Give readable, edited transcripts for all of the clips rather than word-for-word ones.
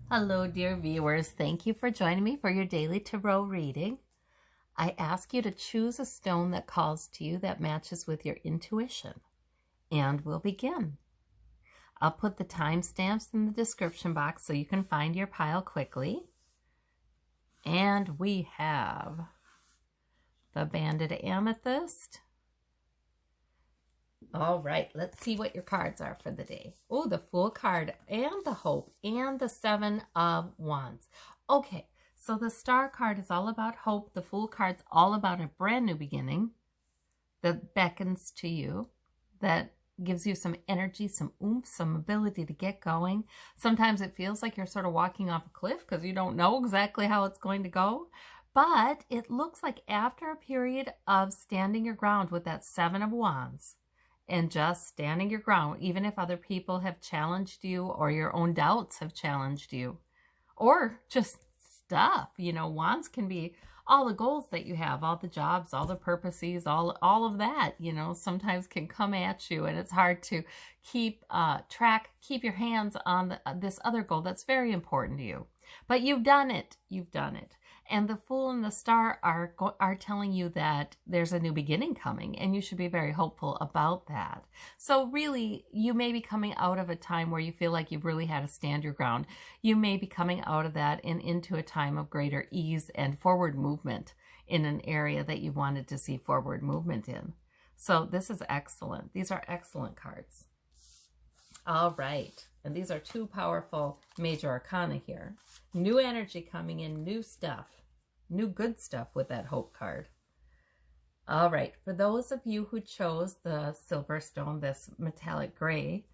Hello, dear viewers. Thank you for joining me for your daily tarot reading. I ask you to choose a stone that calls to you that matches with your intuition. And we'll begin. I'll put the timestamps in the description box so you can find your pile quickly. And we have the Banded Amethyst. All right, let's see what your cards are for the day. Oh, the Fool card and the Hope and the Seven of Wands. Okay, so the Star card is all about hope. The Fool card's all about a brand new beginning that beckons to you, that gives you some energy, some oomph, some ability to get going. Sometimes it feels like you're sort of walking off a cliff because you don't know exactly how it's going to go. But it looks like after a period of standing your ground with that Seven of Wands, and just standing your ground, even if other people have challenged you or your own doubts have challenged you, or just stuff, wands can be all the goals that you have, all the jobs, all the purposes, all of that, sometimes can come at you, and it's hard to keep keep your hands on this other goal that's very important to you. But you've done it. And the Fool and the Star are telling you that there's a new beginning coming, and you should be very hopeful about that. So really, you may be coming out of a time where you feel like you've really had to stand your ground. You may be coming out of that and into a time of greater ease and forward movement in an area that you wanted to see forward movement in. So this is excellent. These are excellent cards. All right. And these are two powerful major arcana here. New energy coming in, new stuff. New good stuff with that Hope card. All right, for those of you who chose the silver stone, this metallic gray,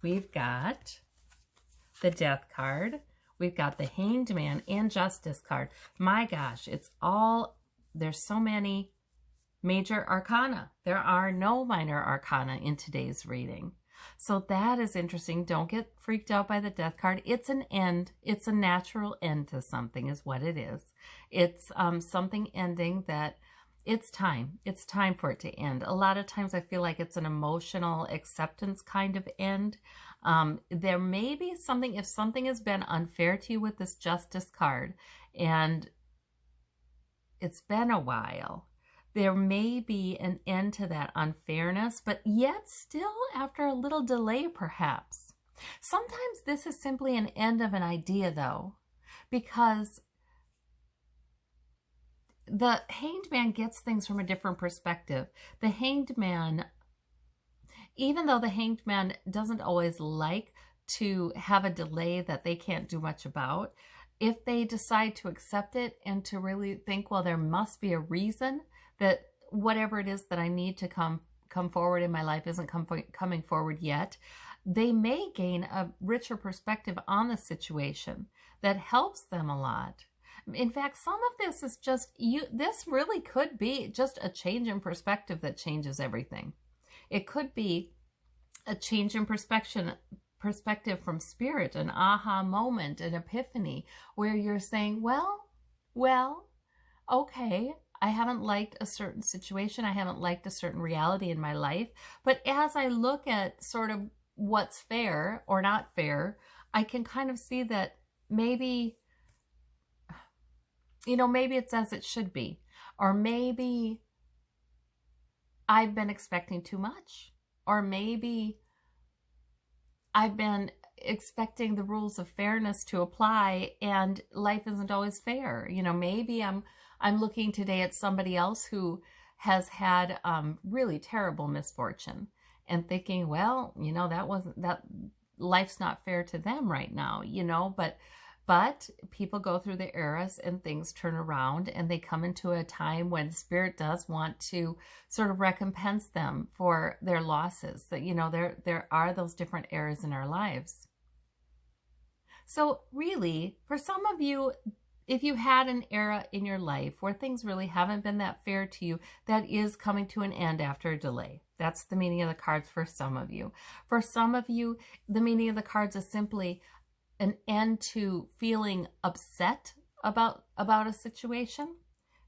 we've got the Death card. We've got the Hanged Man and Justice card. My gosh, there's so many major arcana. There are no minor arcana in today's reading. So that is interesting. Don't get freaked out by the Death card. It's an end. It's a natural end to something is what it is. It's something ending that it's time. It's time for it to end. A lot of times I feel like it's an emotional acceptance kind of end. There may be something, if something has been unfair to you with this Justice card, and it's been a while, there may be an end to that unfairness, but yet still after a little delay, perhaps. Sometimes this is simply an end of an idea, though, because the Hanged Man gets things from a different perspective. The Hanged Man, even though the Hanged Man doesn't always like to have a delay that they can't do much about, if they decide to accept it and to really think, well, there must be a reason that whatever it is that I need to come forward in my life isn't coming forward yet, they may gain a richer perspective on the situation that helps them a lot. In fact, some of this is just this really could be just a change in perspective that changes everything. It could be a change in perspective from spirit, an aha moment, an epiphany, where you're saying, well, okay, I haven't liked a certain situation. I haven't liked a certain reality in my life. But as I look at sort of what's fair or not fair, I can kind of see that maybe it's as it should be. Or maybe I've been expecting too much. Or maybe I've been expecting the rules of fairness to apply and life isn't always fair. Maybe I'm looking today at somebody else who has had really terrible misfortune and thinking, well, that life's not fair to them right now, but people go through the eras and things turn around and they come into a time when Spirit does want to sort of recompense them for their losses. That, there are those different eras in our lives. So really, for some of you, if you had an era in your life where things really haven't been that fair to you, that is coming to an end after a delay. That's the meaning of the cards for some of you. For some of you, the meaning of the cards is simply an end to feeling upset about a situation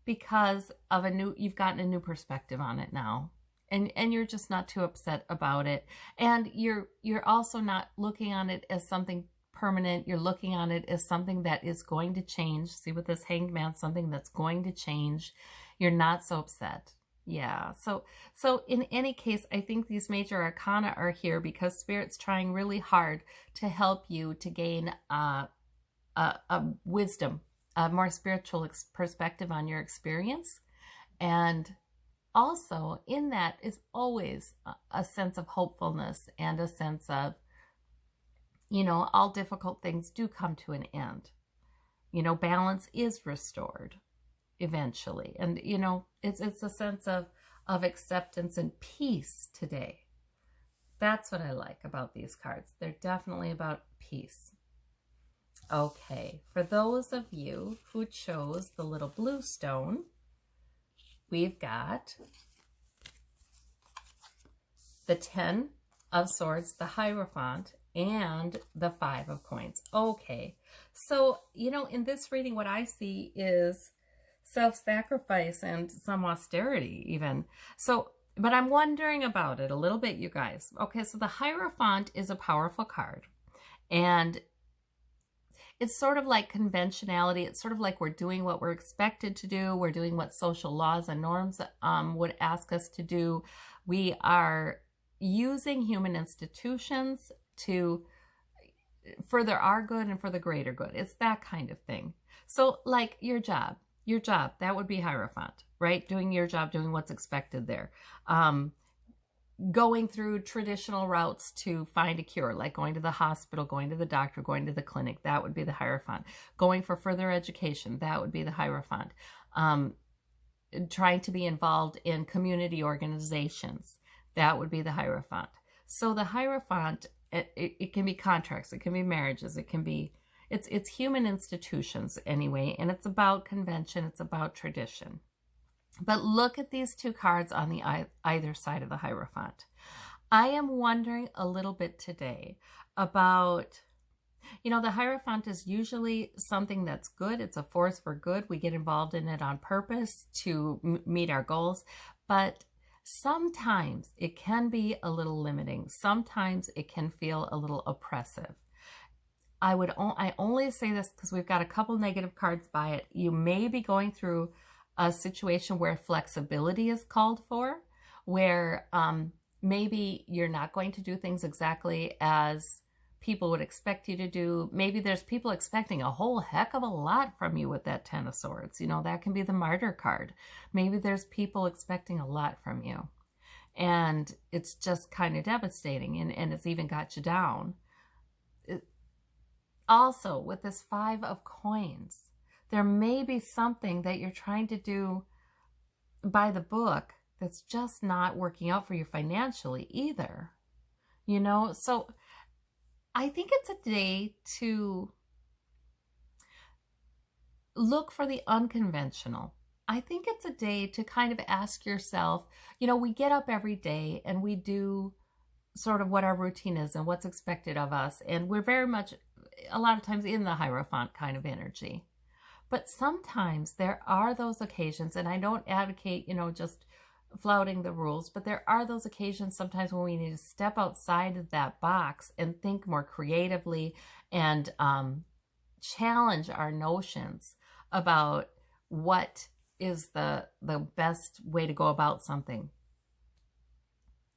because of you've gotten a new perspective on it now. And you're just not too upset about it. And you're also not looking on it as something permanent. You're looking on it as something that is going to change. See with this Hanged Man, something that's going to change. You're not so upset. Yeah. So in any case, I think these major arcana are here because Spirit's trying really hard to help you to gain a wisdom, a more spiritual perspective on your experience. And also in that is always a sense of hopefulness and a sense of, you know, all difficult things do come to an end. You know, balance is restored eventually. And, you know, it's a sense of acceptance and peace today. That's what I like about these cards. They're definitely about peace. Okay, for those of you who chose the little blue stone, we've got the 10 of Swords, the Hierophant, and the 5 of Coins. Okay, so, you know, in this reading, what I see is self-sacrifice and some austerity even. So, but I'm wondering about it a little bit, you guys. Okay, so the Hierophant is a powerful card, and it's sort of like conventionality. It's sort of like we're doing what we're expected to do. We're doing what social laws and norms would ask us to do. We are using human institutions to further our good and for the greater good. It's that kind of thing. So like your job, that would be Hierophant, right? Doing your job, doing what's expected there. Going through traditional routes to find a cure, like going to the hospital, going to the doctor, going to the clinic, that would be the Hierophant. Going for further education, that would be the Hierophant. Trying to be involved in community organizations, that would be the Hierophant. So the Hierophant, it can be contracts, it can be marriages, it can be, it's human institutions anyway, and it's about convention, it's about tradition. But look at these two cards on the either side of the Hierophant. I am wondering a little bit today about, you know, the Hierophant is usually something that's good. It's a force for good. We get involved in it on purpose to meet our goals. But sometimes it can be a little limiting. Sometimes it can feel a little oppressive. I only say this because we've got a couple negative cards by it. You may be going through a situation where flexibility is called for, where maybe you're not going to do things exactly as people would expect you to do. Maybe there's people expecting a whole heck of a lot from you with that 10 of Swords. You know, that can be the Martyr card. Maybe there's people expecting a lot from you. And it's just kind of devastating, and it's even got you down. Also, with this 5 of Coins, there may be something that you're trying to do by the book that's just not working out for you financially either. You know, so I think it's a day to look for the unconventional. I think it's a day to kind of ask yourself, you know, we get up every day and we do sort of what our routine is and what's expected of us. And we're very much, a lot of times, in the Hierophant kind of energy. But sometimes there are those occasions, and I don't advocate, you know, just flouting the rules, but there are those occasions sometimes when we need to step outside of that box and think more creatively and challenge our notions about what is the best way to go about something.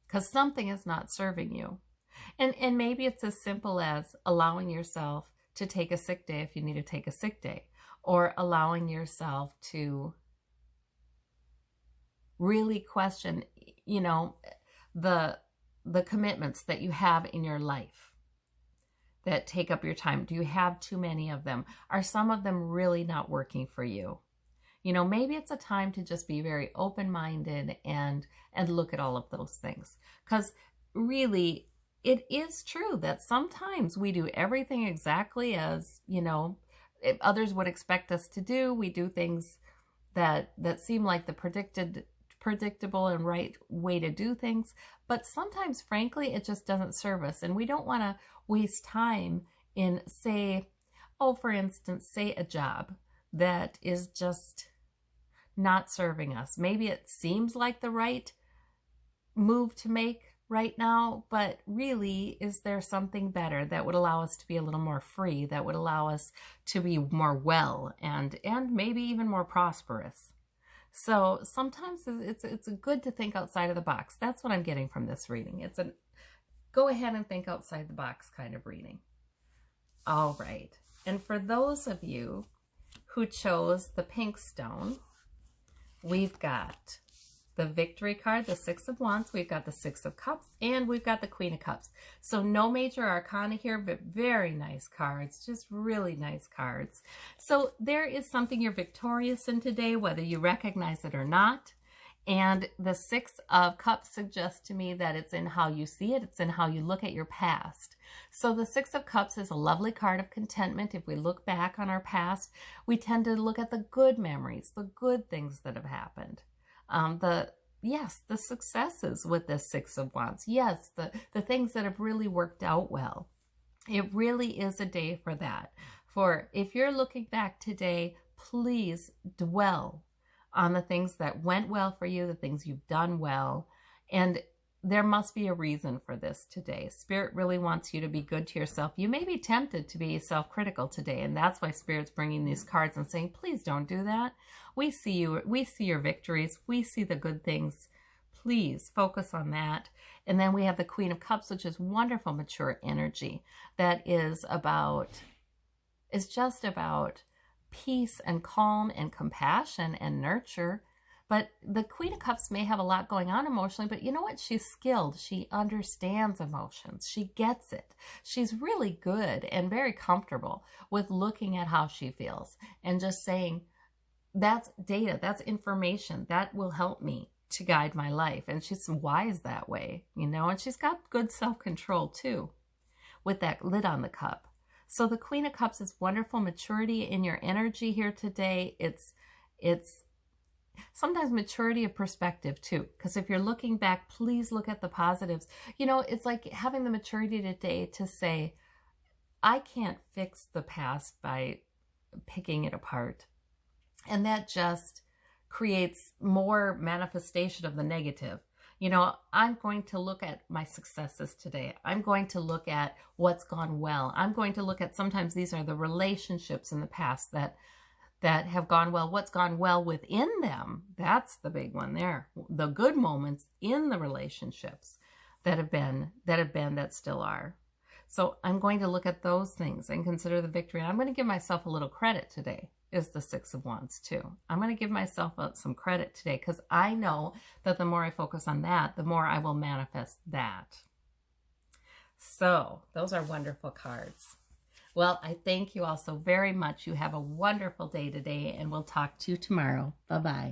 Because something is not serving you. And maybe it's as simple as allowing yourself to take a sick day if you need to take a sick day, or allowing yourself to really question, you know, the commitments that you have in your life that take up your time. Do you have too many of them? Are some of them really not working for you? You know, maybe it's a time to just be very open-minded and look at all of those things. Because really, it is true that sometimes we do everything exactly as, you know, others would expect us to do. We do things that seem like the predictable and right way to do things. But sometimes, frankly, it just doesn't serve us. And we don't want to waste time in, say, oh, for instance, say a job that is just not serving us. Maybe it seems like the right move to make right now, but really, is there something better that would allow us to be a little more free, that would allow us to be more well and maybe even more prosperous? So sometimes it's good to think outside of the box. That's what I'm getting from this reading. It's a go ahead and think outside the box kind of reading. All right. And for those of you who chose the pink stone, we've got the Victory card, the Six of Wands, we've got the Six of Cups, and we've got the Queen of Cups. So no major arcana here, but very nice cards, just really nice cards. So there is something you're victorious in today, whether you recognize it or not. And the Six of Cups suggests to me that it's in how you see it. It's in how you look at your past. So the Six of Cups is a lovely card of contentment. If we look back on our past, we tend to look at the good memories, the good things that have happened. The successes with the Six of Wands. Yes, the things that have really worked out well. It really is a day for that. For if you're looking back today, please dwell on the things that went well for you, the things you've done well. And there must be a reason for this today. Spirit really wants you to be good to yourself. You may be tempted to be self-critical today, and that's why Spirit's bringing these cards and saying, please don't do that. We see you. We see your victories. We see the good things. Please focus on that. And then we have the Queen of Cups, which is wonderful, mature energy that is just about peace and calm and compassion and nurture. But the Queen of Cups may have a lot going on emotionally, but you know what? She's skilled. She understands emotions. She gets it. She's really good and very comfortable with looking at how she feels and just saying, that's data, that's information, that will help me to guide my life. And she's wise that way, you know, and she's got good self-control too with that lid on the cup. So the Queen of Cups is wonderful maturity in your energy here today. It's sometimes maturity of perspective too, because if you're looking back, please look at the positives. You know, it's like having the maturity today to say, I can't fix the past by picking it apart. And that just creates more manifestation of the negative. You know, I'm going to look at my successes today. I'm going to look at what's gone well. I'm going to look at, sometimes these are the relationships in the past that have gone well, what's gone well within them. That's the big one there. The good moments in the relationships that still are. So I'm going to look at those things and consider the victory. And I'm going to give myself a little credit today, is the Six of Wands too. I'm going to give myself some credit today because I know that the more I focus on that, the more I will manifest that. So those are wonderful cards. Well, I thank you all so very much. You have a wonderful day today, and we'll talk to you tomorrow. Bye-bye.